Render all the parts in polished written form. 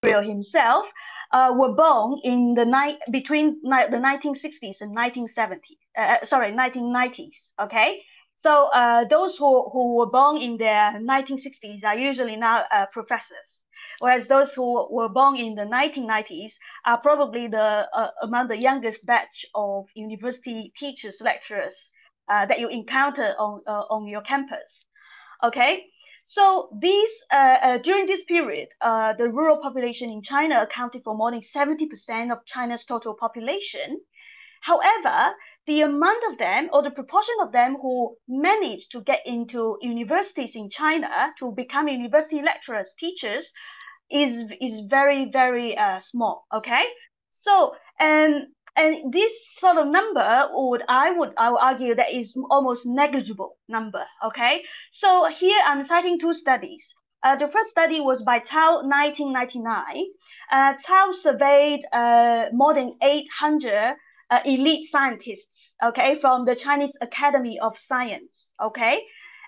Gabriel himself were born in between the 1960s and 1990s. Okay, so those who were born in the 1960s are usually now professors, whereas those who were born in the 1990s are probably among the youngest batch of university teachers, lecturers that you encounter on your campus. Okay, so during this period, the rural population in China accounted for more than 70% of China's total population. However, the amount of them, or the proportion of them who managed to get into universities in China to become university lecturers, teachers, is very, very small. Okay, so and this sort of number I would argue that is almost negligible number. Okay, so here I'm citing two studies. The first study was by 𝗦𝗲 1999. 𝗦𝗲 surveyed more than 800 elite scientists, okay, from the Chinese Academy of Science, okay,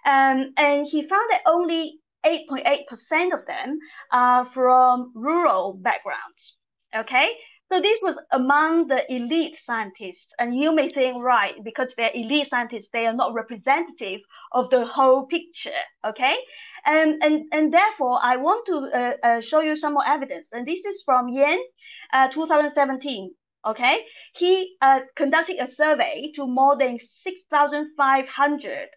and he found that only 8.8% of them are from rural backgrounds, okay. So this was among the elite scientists, and you may think, right, because they're elite scientists, they are not representative of the whole picture, okay? And therefore, I want to show you some more evidence, and this is from Yan, 2017, okay? He conducted a survey to more than 6,500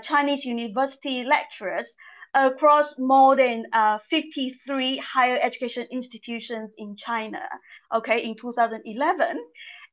Chinese university lecturers across more than 53 higher education institutions in China, okay, in 2011.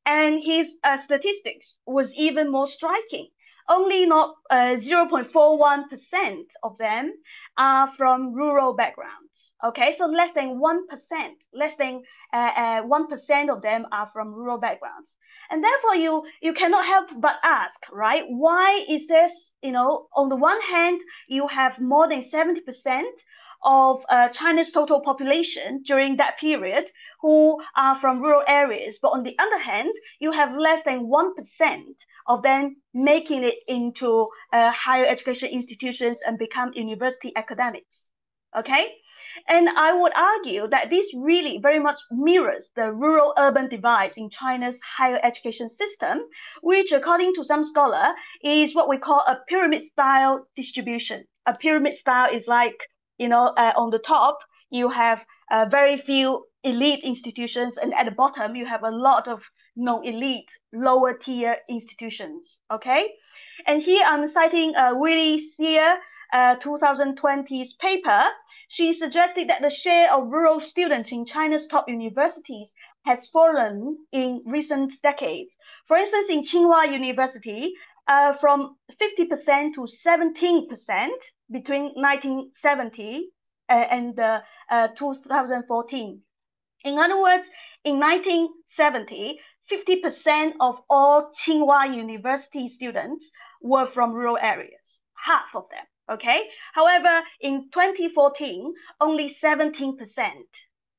And his statistics was even more striking. Only not 0.41% of them are from rural backgrounds, okay? So less than 1%, less than 1% of them are from rural backgrounds. And therefore, you cannot help but ask, right? Why is this, on the one hand, you have more than 70% of China's total population during that period who are from rural areas, but on the other hand, you have less than 1% of them making it into higher education institutions and become university academics, okay? And I would argue that this really very much mirrors the rural-urban divide in China's higher education system, which, according to some scholar, is what we call a pyramid-style distribution. A pyramid style is like, on the top, you have very few elite institutions, and at the bottom, you have a lot of non-elite, lower-tier institutions, okay? And here I'm citing Willie Sear, 2020's paper. She suggested that the share of rural students in China's top universities has fallen in recent decades. For instance, in Tsinghua University, from 50% to 17% between 1970 and 2014. In other words, in 1970, 50% of all Tsinghua University students were from rural areas, half of them. Okay. However, in 2014, only 17%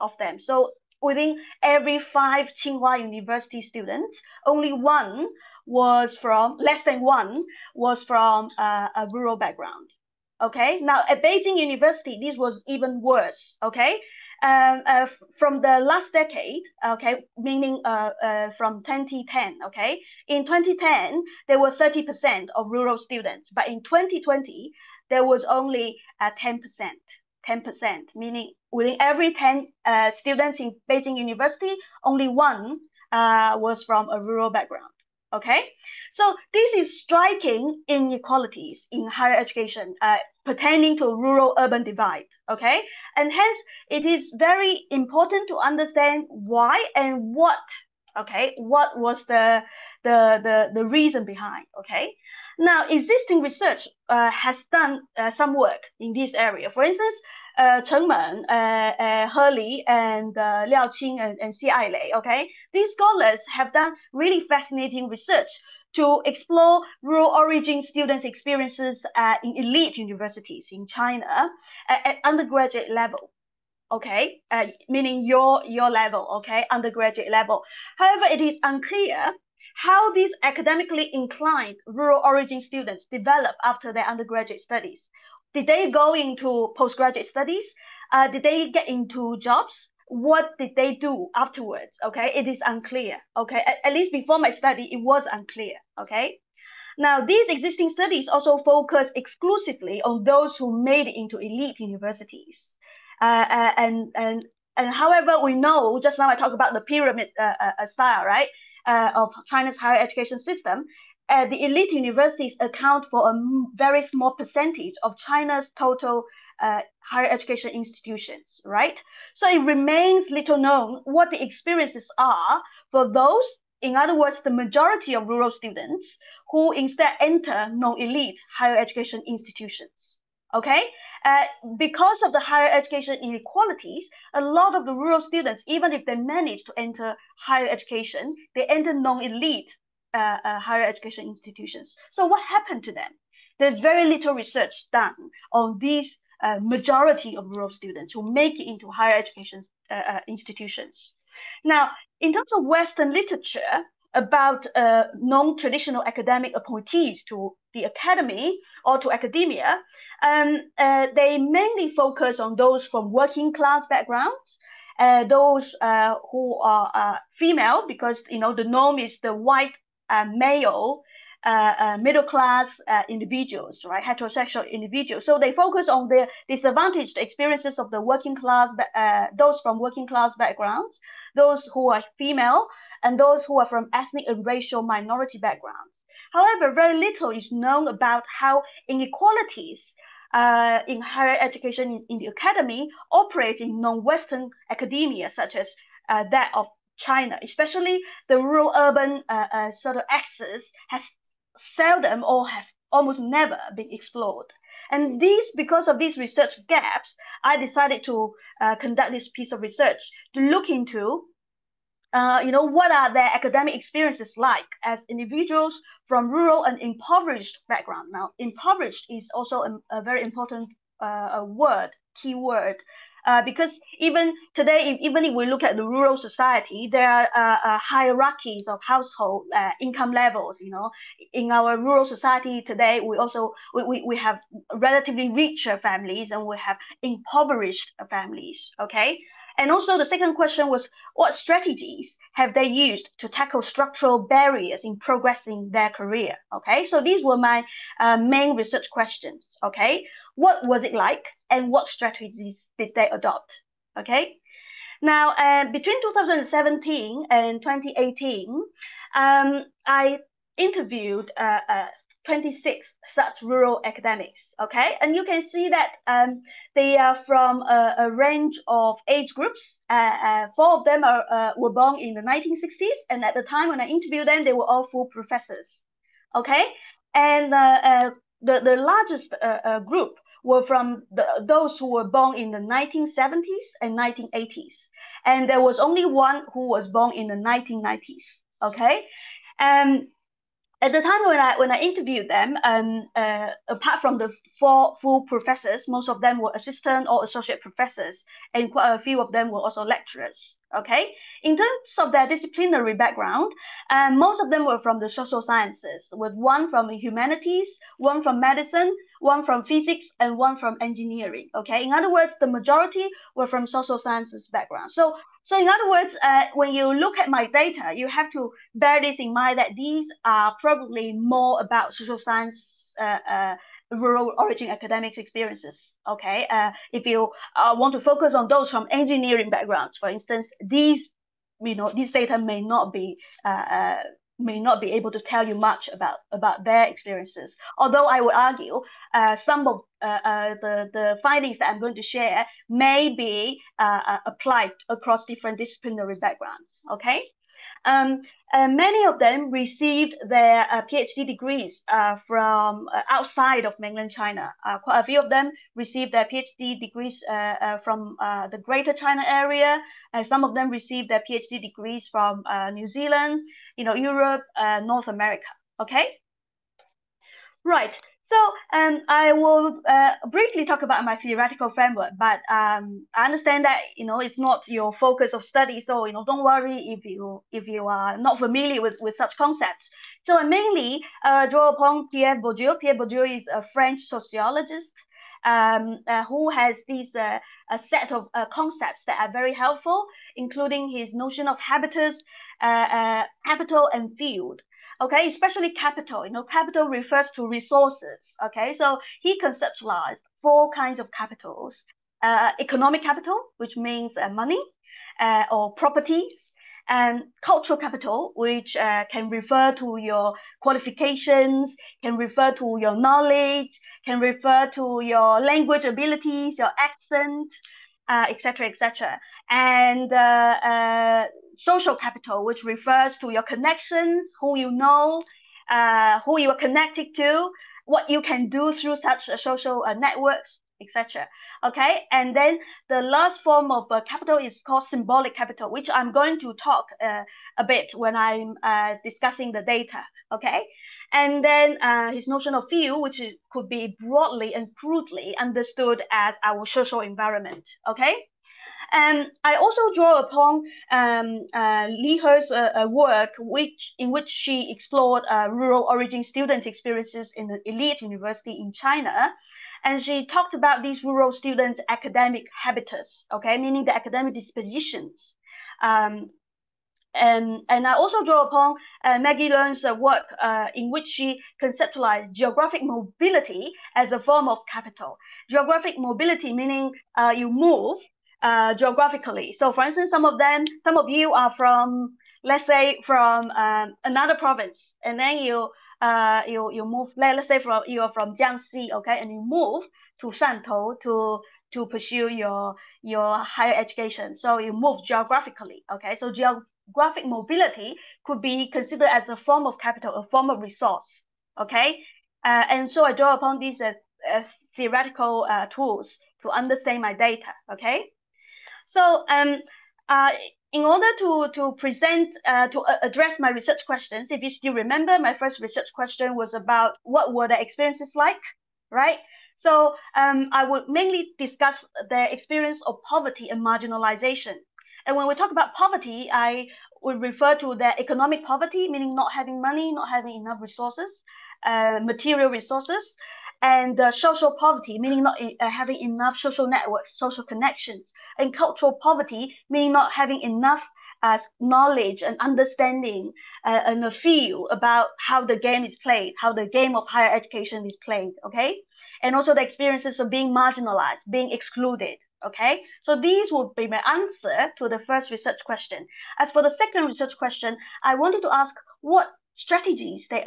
of them. So within every 5 Tsinghua University students, only less than one was from a rural background. Okay. Now at Beijing University, this was even worse. Okay. From the last decade, okay, meaning from 2010, okay, in 2010 there were 30% of rural students, but in 2020 there was only 10%, meaning within every 10 students in Beijing University, only one was from a rural background. Okay, so this is striking inequalities in higher education pertaining to rural-urban divide. Okay, and hence it is very important to understand why and what. Okay, what was the reason behind? Okay, now existing research has done some work in this area. For instance, Chen Men, He Li, and Liao Qing and Xi Ailei, okay? These scholars have done really fascinating research to explore rural origin students' experiences in elite universities in China at undergraduate level. Okay, meaning your level, okay, undergraduate level. However, it is unclear how these academically inclined rural origin students develop after their undergraduate studies. Did they go into postgraduate studies? Did they get into jobs? What did they do afterwards? Okay, it is unclear. Okay, at least before my study, it was unclear. Okay. Now, these existing studies also focus exclusively on those who made it into elite universities. And however, we know, just now I talked about the pyramid style, right, of China's higher education system. The elite universities account for a very small percentage of China's total higher education institutions, right? So it remains little known what the experiences are for those, in other words, the majority of rural students who instead enter non-elite higher education institutions. Okay, because of the higher education inequalities, a lot of the rural students, even if they manage to enter higher education, they enter non-elite higher education institutions. So what happened to them? There's very little research done on these majority of rural students who make it into higher education institutions. Now, in terms of Western literature about non-traditional academic appointees to the academy or to academia, they mainly focus on those from working class backgrounds, those who are female, because the norm is the white male middle class individuals, right? Heterosexual individuals. So they focus on the disadvantaged experiences of the working class, those from working class backgrounds, those who are female, and those who are from ethnic and racial minority backgrounds. However, very little is known about how inequalities in higher education in the academy operate in non-Western academia, such as that of China, especially the rural-urban sort of axis has seldom or has almost never been explored. And because of these research gaps, I decided to conduct this piece of research to look into what are their academic experiences like as individuals from rural and impoverished background. Now, impoverished is also a very important key word, because even today, even if we look at the rural society, there are hierarchies of household income levels. In our rural society today, we have relatively richer families and we have impoverished families. Okay. And also the second question was, what strategies have they used to tackle structural barriers in progressing their career? Okay, so these were my main research questions. Okay, what was it like and what strategies did they adopt? Okay, now between 2017 and 2018, I interviewed 26 such rural academics, okay? And you can see that they are from a range of age groups. 4 of them were born in the 1960s, and at the time when I interviewed them, they were all full professors, okay? And the largest group were from those who were born in the 1970s and 1980s. And there was only one who was born in the 1990s, okay? And at the time when I interviewed them, apart from the 4 full professors, most of them were assistant or associate professors, and quite a few of them were also lecturers. Okay, in terms of their disciplinary background, most of them were from the social sciences, with one from humanities, one from medicine, one from physics, and one from engineering. Okay, in other words, the majority were from social sciences background. So in other words, when you look at my data, you have to bear this in mind that these are probably more about social science rural origin academics experiences. Okay, if you want to focus on those from engineering backgrounds, for instance, these data may not be able to tell you much about their experiences. Although I would argue some of the findings that I'm going to share may be applied across different disciplinary backgrounds. Okay. Many of them received their PhD degrees from outside of mainland China. Quite a few of them received their PhD degrees from the Greater China area. Some of them received their PhD degrees from New Zealand, Europe, North America. Okay, right. So I will briefly talk about my theoretical framework, but I understand that it's not your focus of study, so don't worry if you are not familiar with such concepts. So I mainly draw upon Pierre Bourdieu. Pierre Bourdieu is a French sociologist, who has these a set of concepts that are very helpful, including his notion of habitus, capital, and field. Okay, especially capital. Capital refers to resources. Okay, so he conceptualized 4 kinds of capitals: economic capital, which means money or properties, and cultural capital, which can refer to your qualifications, can refer to your knowledge, can refer to your language abilities, your accent, etc., etc. And social capital, which refers to your connections, who you know, who you are connected to, what you can do through such social networks, etc. Okay, and then the last form of capital is called symbolic capital, which I'm going to talk a bit when I'm discussing the data. Okay, and then his notion of field, which could be broadly and crudely understood as our social environment. Okay. And I also draw upon Li-He's work, in which she explored rural origin student experiences in the elite university in China. And she talked about these rural students' academic habitus, okay, meaning the academic dispositions. And I also draw upon Maggie Leung's work in which she conceptualized geographic mobility as a form of capital. Geographic mobility meaning you move geographically. So for instance, some of you are from, let's say, from another province, and then you move, let's say you are from Jiangxi, okay, and you move to Shantou to pursue your higher education. So you move geographically, okay. So geographic mobility could be considered as a form of capital, a form of resource, okay. And so I draw upon these theoretical tools to understand my data, okay. So in order to present, to address my research questions, if you still remember, my first research question was about what were the experiences like, right? So I would mainly discuss the experience of poverty and marginalization. And when we talk about poverty, I would refer to the economic poverty, meaning not having money, not having enough resources, material resources, and social poverty, meaning not having enough social networks, social connections, and cultural poverty, meaning not having enough knowledge and understanding and a feel about how the game is played, how the game of higher education is played, okay? And also the experiences of being marginalized, being excluded, okay? So these would be my answer to the first research question. As for the second research question, I wanted to ask what strategies they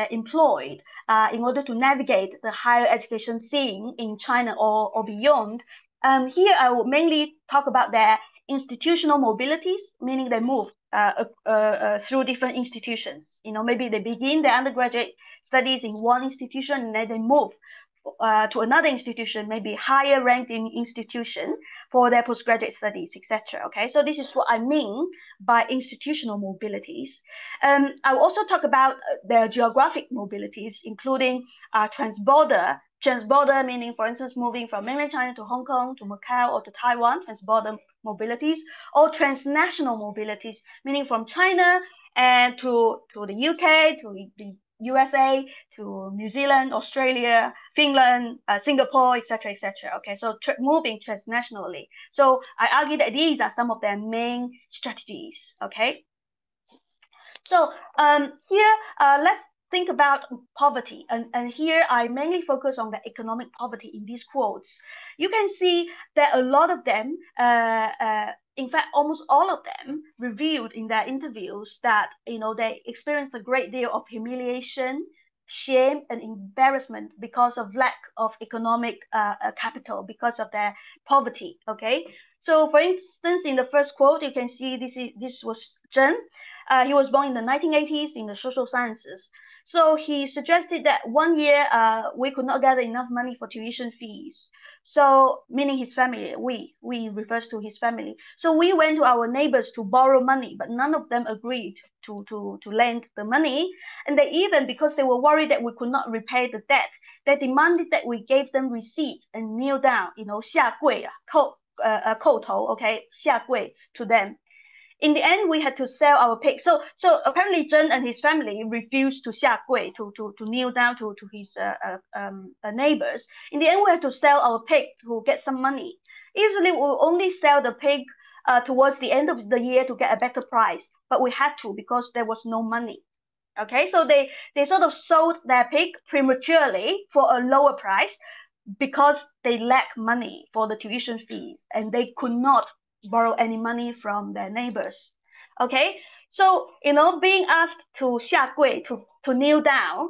employed in order to navigate the higher education scene in China or beyond. Here I will mainly talk about their institutional mobilities, meaning they move through different institutions. Maybe they begin their undergraduate studies in one institution and then they move to another institution, maybe higher ranked institution for their postgraduate studies, etc. Okay, so this is what I mean by institutional mobilities. I will also talk about their geographic mobilities, including transborder meaning, for instance, moving from mainland China to Hong Kong, to Macau, or to Taiwan, transborder mobilities, or transnational mobilities, meaning from China and to the UK, to the USA, to New Zealand, Australia, Finland, Singapore, etc., etc. Okay, so moving transnationally. So I argue that these are some of their main strategies. Okay. So here, let's think about poverty, and here I mainly focus on the economic poverty in these quotes. You can see that a lot of them, in fact, almost all of them revealed in their interviews that they experienced a great deal of humiliation, shame, and embarrassment because of lack of economic capital, because of their poverty. Okay, so for instance, in the first quote, you can see this was Zheng. He was born in the 1980s in the social sciences. So he suggested that one year we could not gather enough money for tuition fees. So meaning his family, we refers to his family. So we went to our neighbors to borrow money, but none of them agreed to lend the money. And they even, because they were worried that we could not repay the debt, they demanded that we gave them receipts and kneel down, 下跪 扣头, okay, 下跪 to them. In the end, we had to sell our pig. So apparently Zheng and his family refused to 下跪, to kneel down to his neighbors. In the end, we had to sell our pig to get some money. Usually we'll only sell the pig towards the end of the year to get a better price, but we had to because there was no money. Okay, so they sort of sold their pig prematurely for a lower price because they lack money for the tuition fees and they could not borrow any money from their neighbors. Okay, so being asked to 下跪, to kneel down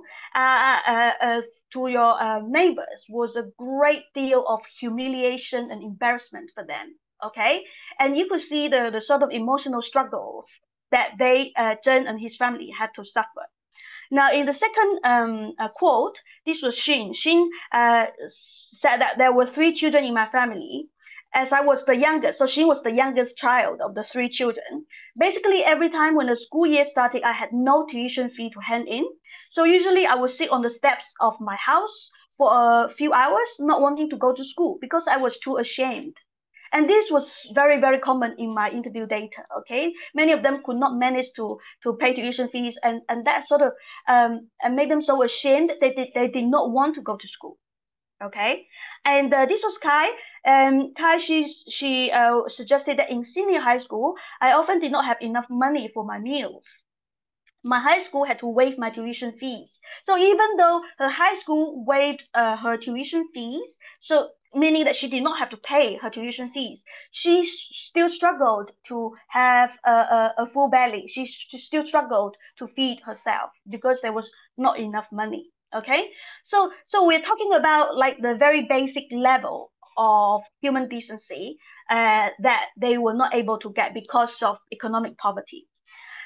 to your neighbors was a great deal of humiliation and embarrassment for them. Okay, and you could see the sort of emotional struggles that Zheng and his family had to suffer. Now, in the second quote, this was Xin. Xin said that there were 3 children in my family, as I was the youngest. So Xin was the youngest child of the 3 children. Basically, every time when the school year started, I had no tuition fee to hand in. So usually I would sit on the steps of my house for a few hours, not wanting to go to school because I was too ashamed. And this was very, very common in my interview data, okay? Many of them could not manage to pay tuition fees, and that sort of made them so ashamed that they did not want to go to school, okay? And this was Kai. Kai, she suggested that in senior high school, I often did not have enough money for my meals. My high school had to waive my tuition fees. So even though her high school waived her tuition fees, so meaning that she did not have to pay her tuition fees, she still struggled to have a full belly. She still struggled to feed herself because there was not enough money. Okay, so we're talking about like the very basic level of human decency that they were not able to get because of economic poverty.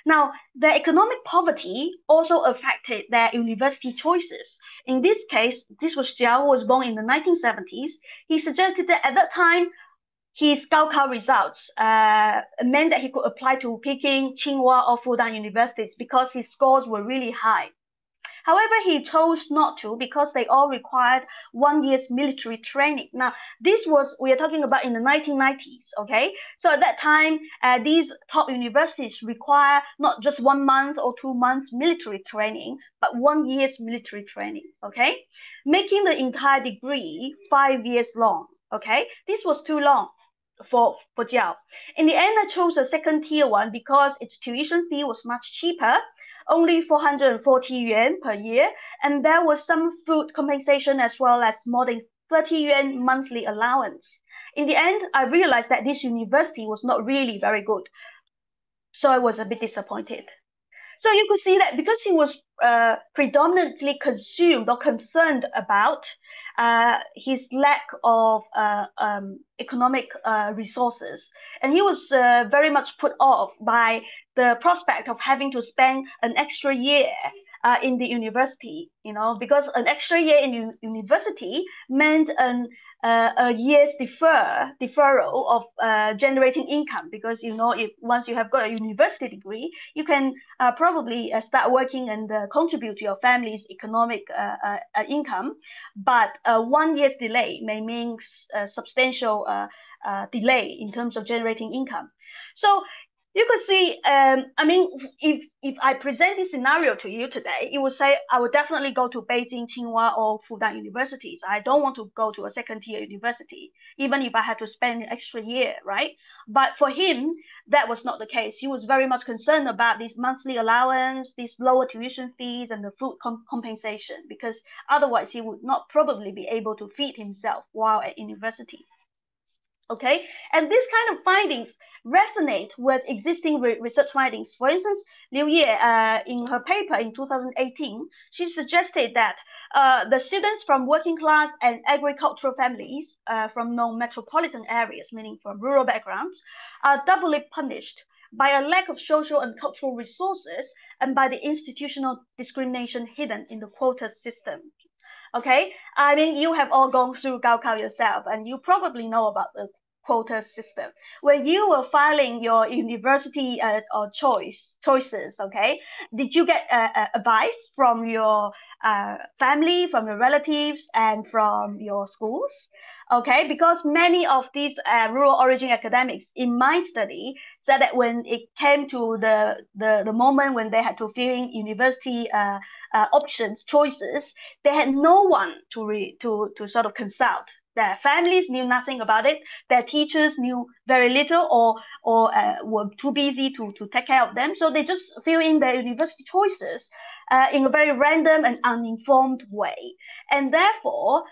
Now, the economic poverty also affected their university choices. In this case, this was Jiao, who was born in the 1970s. He suggested that at that time, his Gaokao results meant that he could apply to Peking, Tsinghua, or Fudan universities because his scores were really high. However, he chose not to because they all required 1 year's military training. Now, we are talking about in the 1990s, okay? So at that time, these top universities require not just 1 month or 2 months military training, but 1 year's military training, okay? Making the entire degree 5 years long, okay? This was too long for Jiao. In the end, I chose a second tier one because its tuition fee was much cheaper, only 440 yuan per year, and there was some food compensation as well as more than 30 yuan monthly allowance. In the end, I realized that this university was not really very good, so I was a bit disappointed. So you could see that because he was predominantly consumed or concerned about his lack of economic resources, and he was very much put off by the prospect of having to spend an extra year in the university, because an extra year in university meant a year's deferral of generating income, because if once you have got a university degree, you can probably start working and contribute to your family's economic income, but 1 year's delay may mean substantial delay in terms of generating income. So you could see, I mean, if I present this scenario to you today, you would say, I would definitely go to Beijing, Tsinghua, or Fudan universities. I don't want to go to a second-tier university, even if I had to spend an extra year, right? But for him, that was not the case. He was very much concerned about this monthly allowance, these lower tuition fees, and the food compensation, because otherwise he would not probably be able to feed himself while at university. Okay, and these kind of findings resonate with existing research findings. For instance, Liu Ye, in her paper in 2018, she suggested that the students from working class and agricultural families from non-metropolitan areas, meaning from rural backgrounds, are doubly punished by a lack of social and cultural resources and by the institutional discrimination hidden in the quota system. Okay, I mean, you have all gone through Gaokao yourself, and you probably know about the quota system, where you were filing your university or choices. Okay, did you get advice from your family, from your relatives, and from your schools? Okay, because many of these rural origin academics in my study said that when it came to the moment when they had to fill in university options, choices, they had no one to sort of consult. Their families knew nothing about it. Their teachers knew very little, or were too busy to take care of them. So they just fill in their university choices in a very random and uninformed way. And therefore,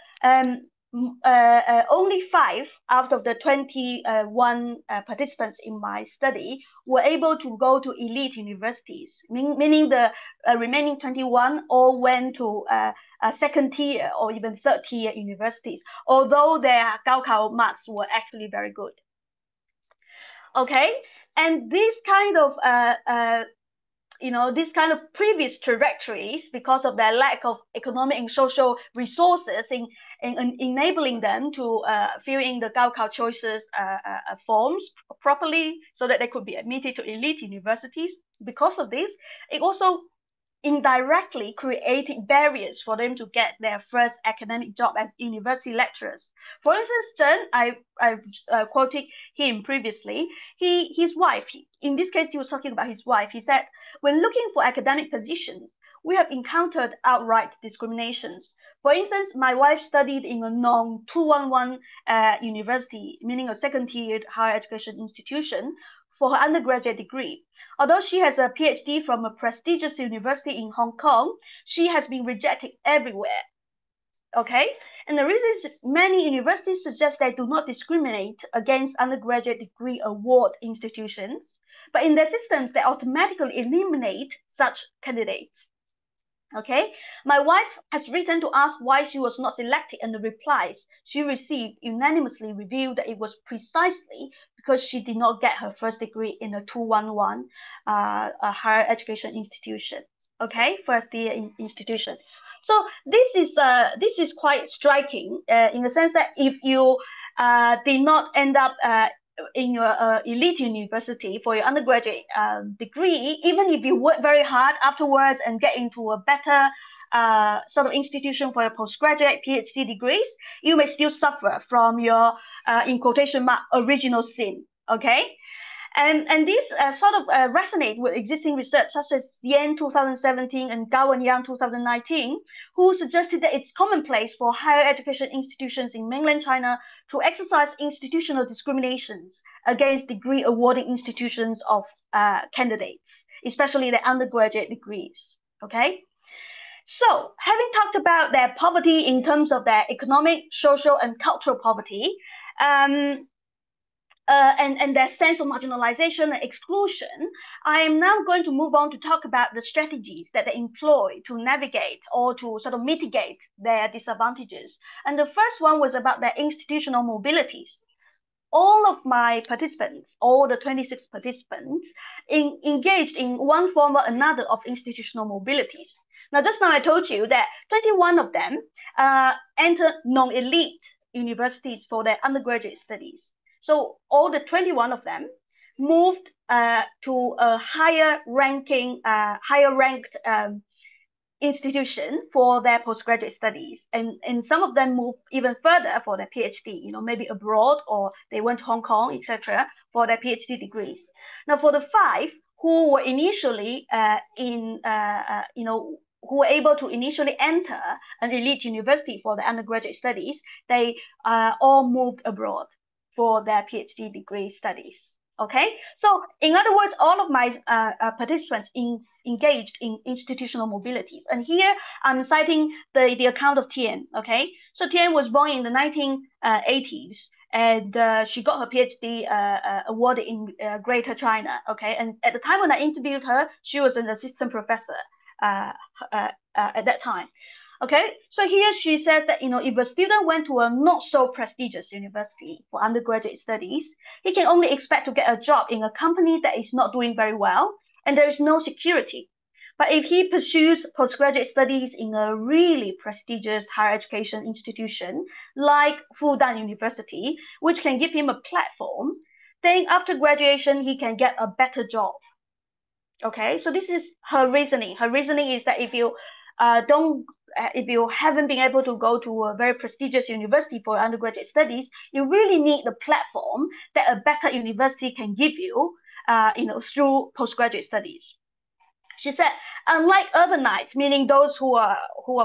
only 5 out of the 21 participants in my study were able to go to elite universities, meaning the remaining 21 all went to second tier or even third tier universities, although their Gaokao marks were actually very good. Okay, and this kind of these kind of previous trajectories, because of their lack of economic and social resources in enabling them to fill in the Gaokao choices forms properly so that they could be admitted to elite universities. Because of this, it also indirectly created barriers for them to get their first academic job as university lecturers. For instance, Chen, I quoted him previously. His wife, in this case, he was talking about his wife. He said, when looking for academic positions, we have encountered outright discriminations. For instance, my wife studied in a non-211 university, meaning a second-tiered higher education institution, for her undergraduate degree. Although she has a PhD from a prestigious university in Hong Kong, she has been rejected everywhere. Okay, and the reason is many universities suggest they do not discriminate against undergraduate degree award institutions, but in their systems, they automatically eliminate such candidates. Okay, my wife has written to ask why she was not selected, and the replies she received unanimously revealed that it was precisely because she did not get her first degree in a 211 a higher education institution. Okay, first year institution. So this is quite striking in the sense that if you did not end up in your elite university for your undergraduate degree, even if you work very hard afterwards and get into a better sort of institution for your postgraduate PhD degrees, you may still suffer from your, in quotation mark, original sin. Okay. And these sort of resonate with existing research such as Yan 2017 and Gao and Yang 2019, who suggested that it's commonplace for higher education institutions in mainland China to exercise institutional discriminations against degree awarding institutions of candidates, especially the undergraduate degrees. Okay. So, having talked about their poverty in terms of their economic, social, and cultural poverty, and their sense of marginalization and exclusion, I am now going to move on to talk about the strategies that they employ to navigate or to sort of mitigate their disadvantages. And the first one was about their institutional mobilities. All of my participants, all the 26 participants, engaged in one form or another of institutional mobilities. Now, just now I told you that 21 of them entered non-elite universities for their undergraduate studies. So all the 21 of them moved to a higher ranked institution for their postgraduate studies. And some of them moved even further for their PhD, maybe abroad, or they went to Hong Kong, etc., for their PhD degrees. Now, for the 5 who were initially who were able to initially enter an elite university for their undergraduate studies, they all moved abroad for their PhD degree studies. Okay, so in other words, all of my participants engaged in institutional mobilities. And here I'm citing the account of Tian. Okay, so Tian was born in the 1980s, and she got her PhD awarded in Greater China. Okay, and at the time when I interviewed her, she was an assistant professor at that time. Okay, so here she says that, if a student went to a not so prestigious university for undergraduate studies, he can only expect to get a job in a company that is not doing very well, and there is no security. But if he pursues postgraduate studies in a really prestigious higher education institution like Fudan University, which can give him a platform, then after graduation, he can get a better job. Okay, so this is her reasoning. Her reasoning is that if you if you haven't been able to go to a very prestigious university for undergraduate studies, you really need the platform that a better university can give you, through postgraduate studies. She said, unlike urbanites, meaning those who are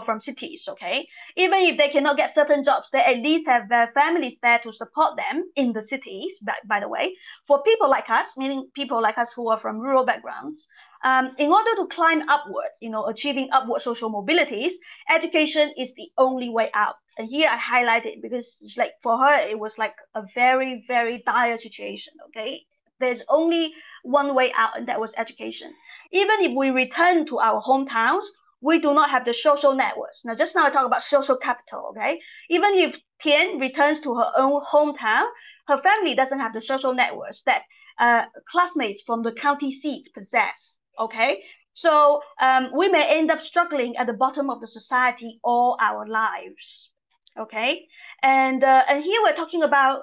from cities, okay, even if they cannot get certain jobs, they at least have their families there to support them in the cities. By the way, for people like us, meaning people like us who are from rural backgrounds, in order to climb upwards, achieving upward social mobilities, education is the only way out. And here I highlight it because, like, for her, it was like a very, very dire situation. Okay, there's only one way out, and that was education. Even if we return to our hometowns, we do not have the social networks. Now, just now I talk about social capital, okay? Even if Tian returns to her own hometown, her family doesn't have the social networks that classmates from the county seat possess, okay? So we may end up struggling at the bottom of the society all our lives, okay? And here we're talking about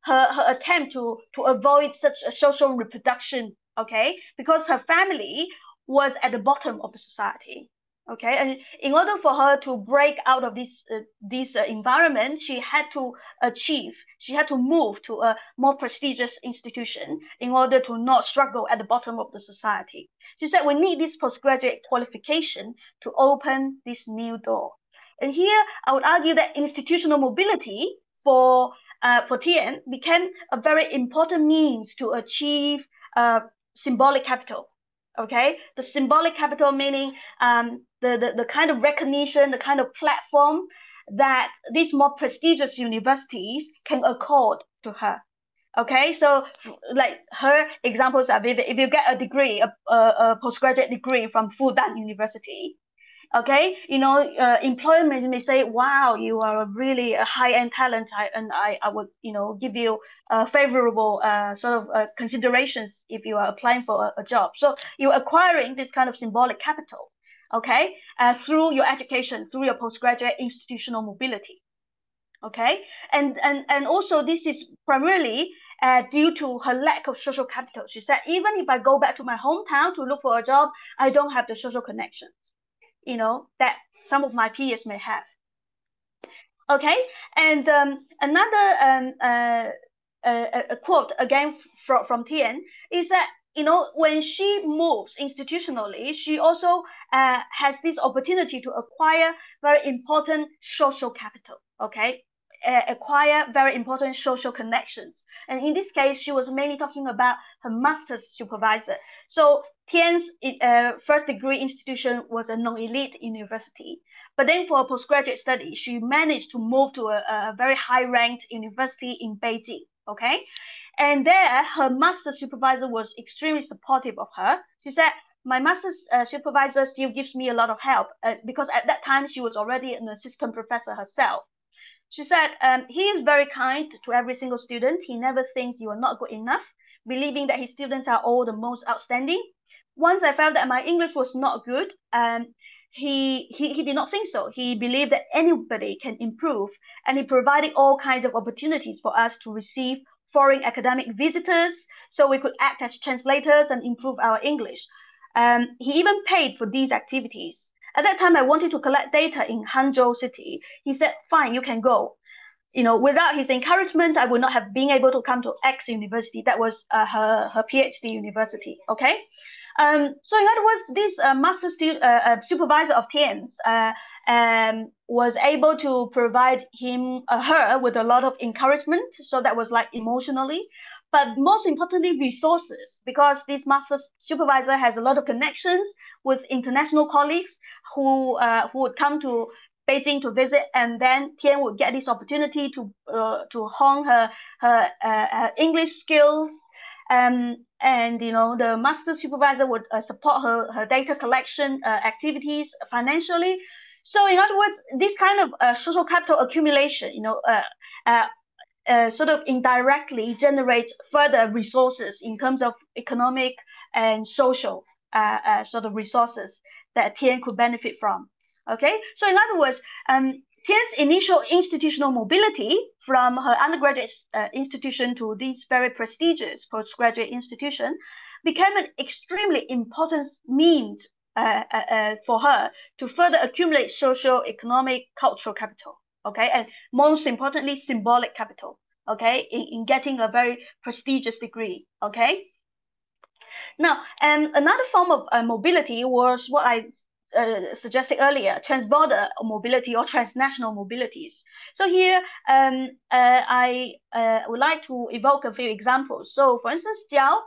her attempt to avoid such a social reproduction, okay, because her family was at the bottom of the society, okay, and in order for her to break out of this environment, she had to move to a more prestigious institution in order to not struggle at the bottom of the society. She said we need this postgraduate qualification to open this new door. And here I would argue that institutional mobility for Tian became a very important means to achieve symbolic capital. Okay, the symbolic capital meaning the kind of recognition, the kind of platform that these more prestigious universities can accord to her. Okay, so like her examples are vivid. If you get a degree, a postgraduate degree from Fudan University, okay, employers may say, wow, you are really a high-end talent, and I would give you favorable considerations if you are applying for a job. So you're acquiring this kind of symbolic capital, okay, through your education, through your postgraduate institutional mobility, okay, and also this is primarily due to her lack of social capital. She said, even if I go back to my hometown to look for a job, I don't have the social connections, that some of my peers may have. Okay, and another a quote again from Tian is that, when she moves institutionally, she also has this opportunity to acquire very important social capital, okay? Acquire very important social connections. And in this case, she was mainly talking about her master's supervisor. So Tian's first degree institution was a non-elite university. But then for postgraduate study, she managed to move to a very high-ranked university in Beijing, okay? And there, her master's supervisor was extremely supportive of her. She said, my master's supervisor still gives me a lot of help because at that time, she was already an assistant professor herself. She said, he is very kind to every single student. He never thinks you are not good enough, believing that his students are all the most outstanding. Once I felt that my English was not good, he did not think so. He believed that anybody can improve, and he provided all kinds of opportunities for us to receive foreign academic visitors so we could act as translators and improve our English. He even paid for these activities. At that time, I wanted to collect data in Hangzhou city. He said, fine, you can go. Without his encouragement, I would not have been able to come to X university. That was her PhD university, okay? So in other words, this master supervisor of Tian's was able to provide her with a lot of encouragement. So that was like emotionally, but most importantly, resources, because this master supervisor has a lot of connections with international colleagues who would come to Beijing to visit, and then Tian would get this opportunity to hone her English skills. And the master supervisor would support her data collection activities financially. So in other words, this kind of social capital accumulation, sort of indirectly generates further resources in terms of economic and social sort of resources that Tian could benefit from. Okay, so in other words, Tian's initial institutional mobility from her undergraduate institution to this very prestigious postgraduate institution became an extremely important means for her to further accumulate social, economic, cultural capital. Okay, and most importantly, symbolic capital. Okay, in getting a very prestigious degree. Okay. Now, another form of mobility was what I suggested earlier, transborder mobility or transnational mobilities. So here, I would like to evoke a few examples. So for instance, Jiao,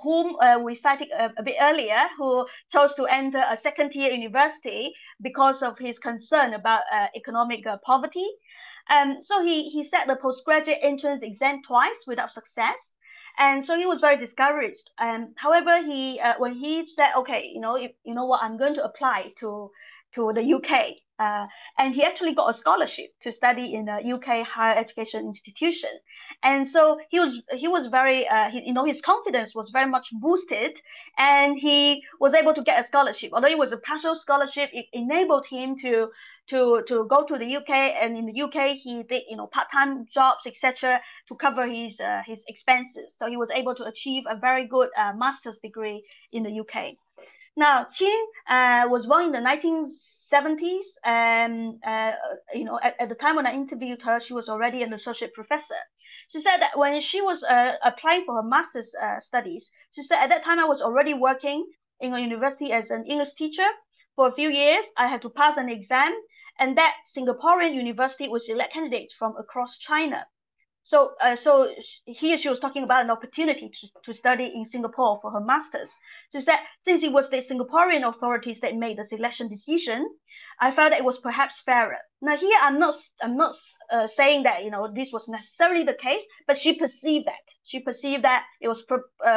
whom we cited a bit earlier, who chose to enter a second-tier university because of his concern about economic poverty. So he set the postgraduate entrance exam twice without success. And so he was very discouraged. However, he when he said, okay, you know what, I'm going to apply to the UK, and he actually got a scholarship to study in a UK higher education institution. And so he was very, his confidence was very much boosted, and he was able to get a scholarship. Although it was a partial scholarship, it enabled him to go to the UK, and in the UK he did part-time jobs, etc., to cover his expenses. So he was able to achieve a very good master's degree in the UK. Now, Qin was born in the 1970s, and at the time when I interviewed her, she was already an associate professor. She said that when she was applying for her master's studies, she said at that time I was already working in a university as an English teacher for a few years. I had to pass an exam, and that Singaporean university would select candidates from across China. So here she was talking about an opportunity to study in Singapore for her master's. She said, since it was the Singaporean authorities that made the selection decision, I felt that it was perhaps fairer. Now here I'm not saying that this was necessarily the case, but she perceived that. She perceived that it was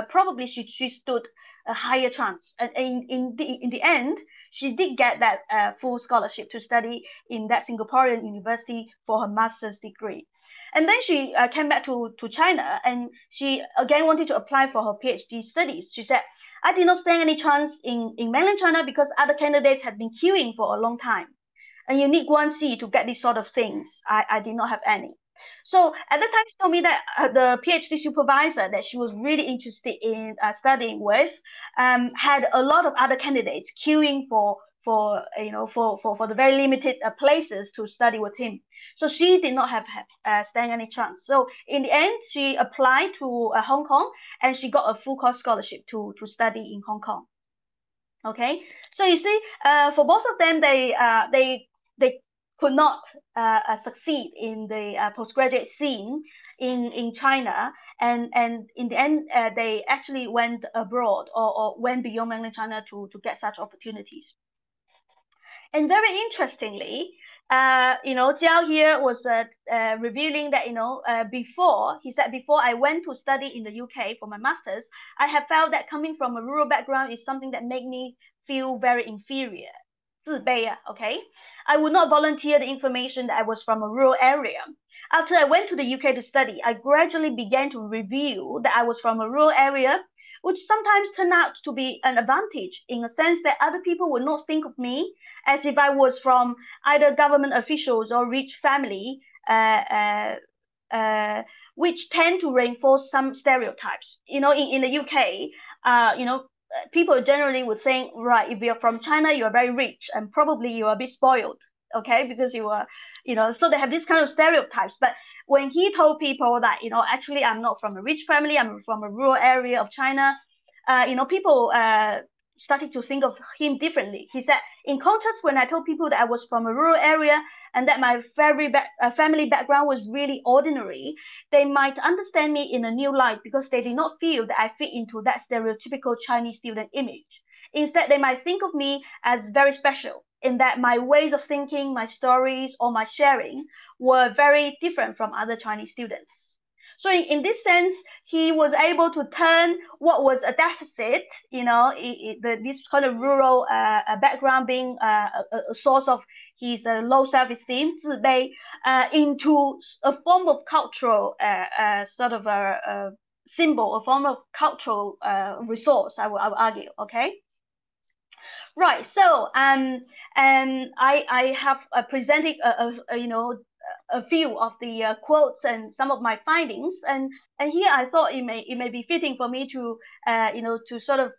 probably she stood a higher chance, and in the end, she did get that full scholarship to study in that Singaporean university for her master's degree. And then she came back to China, and she again wanted to apply for her PhD studies. She said, I did not stand any chance in mainland China because other candidates had been queuing for a long time. And you need 1C to get these sort of things. I did not have any. So at the time, she told me that the PhD supervisor that she was really interested in studying with had a lot of other candidates queuing for the very limited places to study with him. So she did not have stand any chance. So in the end, she applied to Hong Kong, and she got a full course scholarship to study in Hong Kong. Okay, so you see, for both of them, they could not succeed in the postgraduate scene in China, and in the end, they actually went abroad or went beyond mainland China to get such opportunities. And very interestingly, Jiao here was revealing that, before I went to study in the UK for my master's, I have felt that coming from a rural background is something that made me feel very inferior. 自卑, okay? I would not volunteer the information that I was from a rural area. After I went to the UK to study, I gradually began to reveal that I was from a rural area, which sometimes turned out to be an advantage in a sense that other people would not think of me as if I was from either government officials or rich family, which tend to reinforce some stereotypes. In the UK, people generally would think, right, if you're from China, you're very rich and probably you're a bit spoiled, okay, because you are, so they have this kind of stereotypes. But when he told people that, actually I'm not from a rich family, I'm from a rural area of China, people started to think of him differently. He said, in contrast, when I told people that I was from a rural area and that my family background was really ordinary, they might understand me in a new light because they did not feel that I fit into that stereotypical Chinese student image. Instead, they might think of me as very special in that my ways of thinking, my stories, or my sharing were very different from other Chinese students. So in this sense, he was able to turn what was a deficit, this kind of rural background being a source of his low self-esteem, 自卑, into a form of cultural sort of a symbol, a form of cultural resource, I would argue, okay? Right. So I have presented a few of the quotes and some of my findings, and here I thought it may be fitting for me to to sort of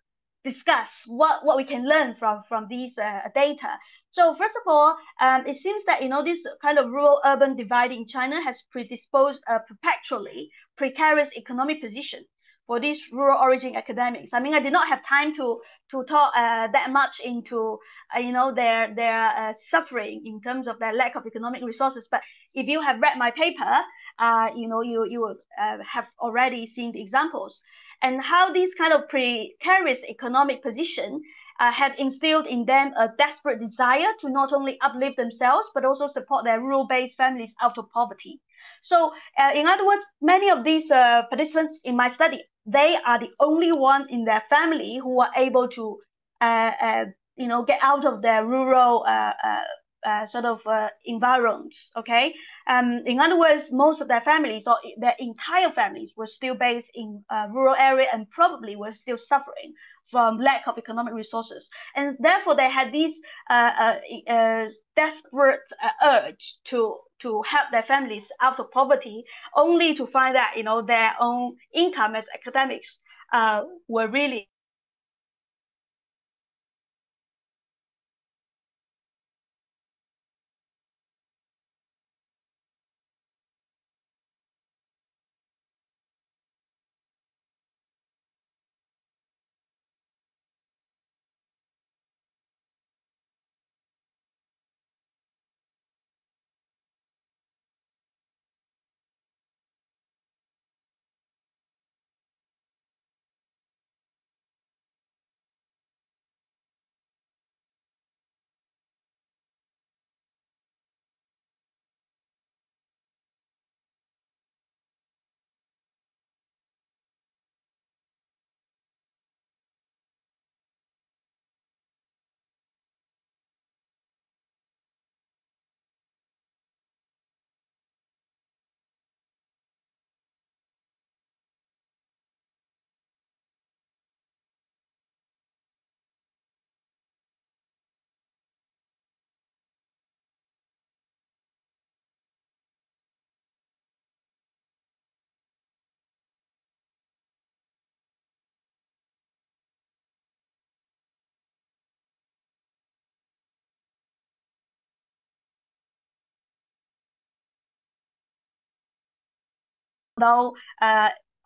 discuss what we can learn from these data. So first of all, it seems that this kind of rural-urban divide in China has predisposed a perpetually precarious economic position for these rural origin academics. I mean, I did not have time to talk that much into their suffering in terms of their lack of economic resources. But if you have read my paper, you have already seen the examples and how this kind of precarious economic position had instilled in them a desperate desire to not only uplift themselves but also support their rural-based families out of poverty. So, in other words, many of these participants in my study, they are the only one in their family who are able to, get out of their rural environs. Okay. In other words, most of their families or their entire families were still based in rural area and probably were still suffering from lack of economic resources, and therefore they had this desperate urge to help their families out of poverty, only to find that their own income as academics were really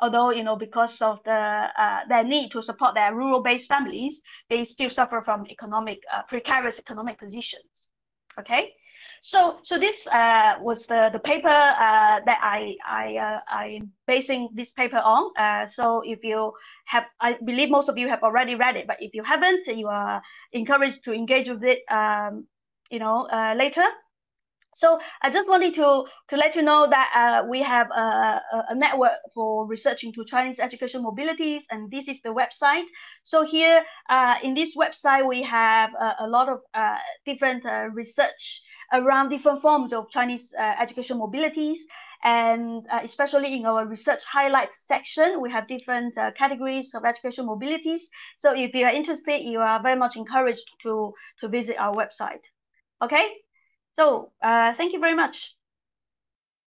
although because of their need to support their rural-based families, they still suffer from precarious economic positions. Okay, so this was the paper that I'm basing this paper on. So if you have, I believe most of you have already read it, but if you haven't, you are encouraged to engage with it, later. So I just wanted to let you know that we have a network for research into Chinese education mobilities, and this is the website. So here in this website, we have a lot of different research around different forms of Chinese education mobilities. And especially in our research highlights section, we have different categories of education mobilities. So if you are interested, you are very much encouraged to visit our website. Okay? So thank you very much.